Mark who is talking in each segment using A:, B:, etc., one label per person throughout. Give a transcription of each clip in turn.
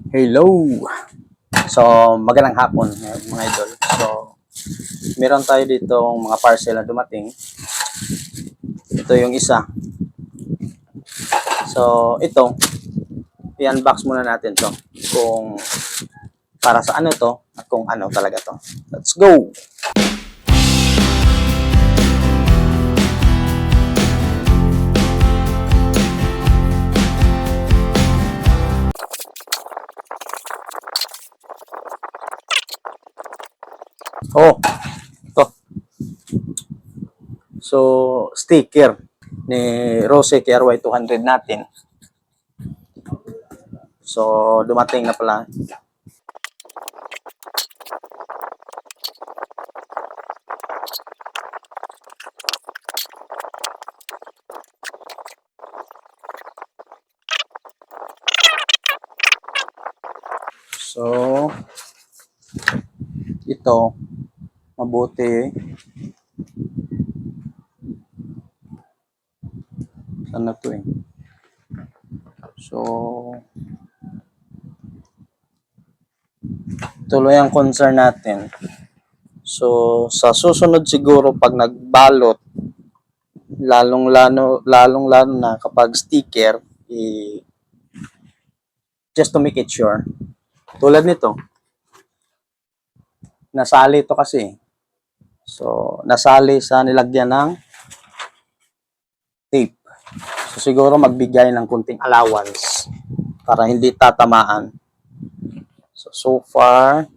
A: Hello! So, magandang hapon mga idol. So, meron tayo dito mga parcel na dumating. Ito yung isa. So, ito, i-unbox muna natin to. Kung para sa ano to at kung ano talaga to. Let's go! Oh, ito. So, sticker ni Rose KRY 200 natin. So, dumating na pala. So, ito, mabuti. Saan na to eh? So, tuloy ang concern natin. So, sa susunod siguro pag nagbalot, lalong-lalo na kapag sticker, just to make it sure. Tulad nito, nasali ito kasi. So, nasali sa nilagyan ng tape. So, siguro magbigay ng kunting allowance para hindi tatamaan. So far,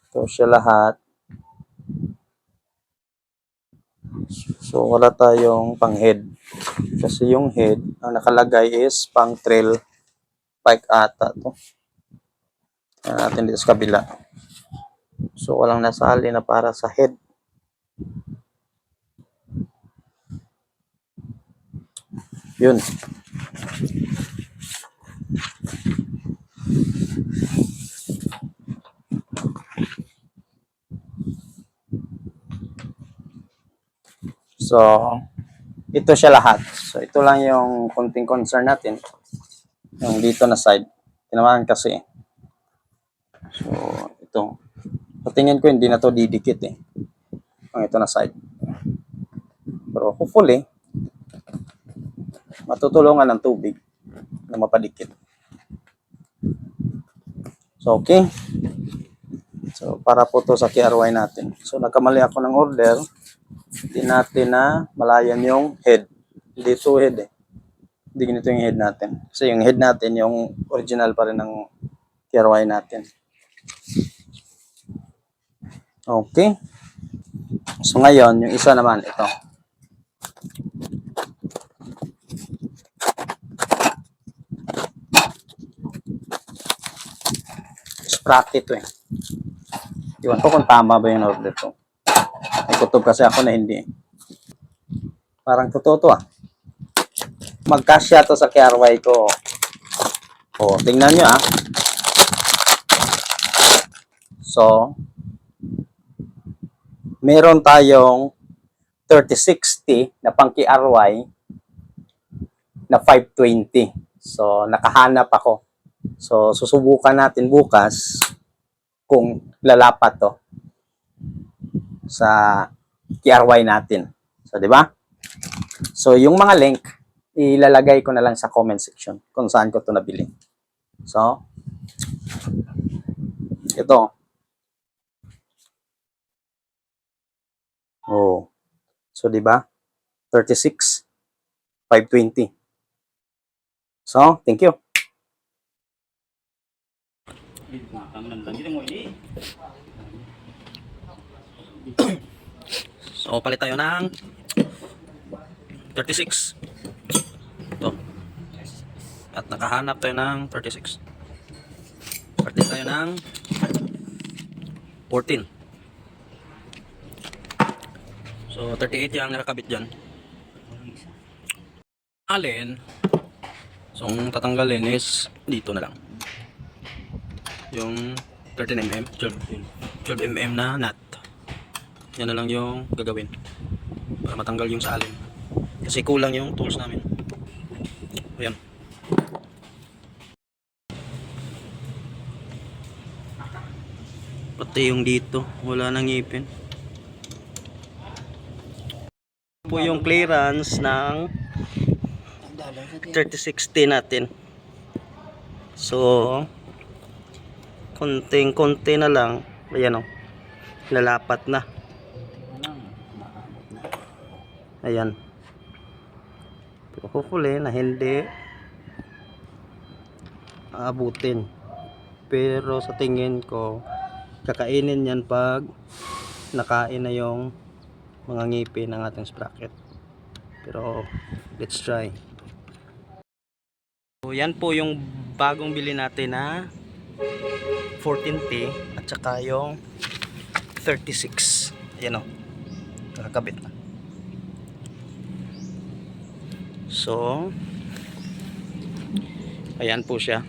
A: ito siya lahat. So, wala tayong pang head. Kasi yung head, ang nakalagay is pang trail bike ata to. Ayan natin dito sa kabila. So, walang nasali na para sa head. Yun. So, ito siya lahat. So, ito lang yung konting concern natin. Yung dito na side. Tinamaan kasi. So, ito. Sa tingin ko, hindi na to didikit eh. Ang ito na side. Pero hopefully, matutulungan ng tubig na mapadikit. So, okay. So, para po to sa KRY natin. So, nagkamali ako ng order. Hindi natin na malayan yung head. Hindi ito head eh. Hindi ganito yung head natin. Kasi yung head natin, yung original pa rin ng KRY natin. Okay. So, ngayon, yung isa naman, ito. Sprocket to eh. Iwan ko kung tama ba yung order to. May kutob kasi ako na hindi. Parang totoo to ah. Magkasya to sa KRY ko. O, tingnan nyo ah. So, meron tayong 3060 na pang KRY na 520. So, nakahanap ako. So, susubukan natin bukas kung lalapat to sa KRY natin. So, di ba? So, yung mga link, ilalagay ko na lang sa comment section kung saan ko to nabili. So, ito. Oh. So, di ba? 36, 520. So, thank you. So, palit tayo ng 36. Ito. At nakahanap tayo ng 36. Palit tayo ng 14. So, 38 yung nakakabit dyan. Alin? So, ang tatanggalin is dito na lang. Yung 13mm, 12mm na nut. Yan na lang yung gagawin para matanggal yung sa alin. Kasi kulang yung tools namin. Ayan. Pati yung dito, wala nang ngipin. Po yung clearance ng 3060 natin. So, konting-konti na lang. Ayan o. Lalapat na. Ayan. Pero hopefully na hindi aabutin. Pero sa tingin ko, kakainin yan pag nakain na yung mga ngipin ng ating sprocket. Pero let's try. So yan po yung bagong bili natin na 14T at saka yung 36. Ayan o, nakakabit na. So ayan po siya.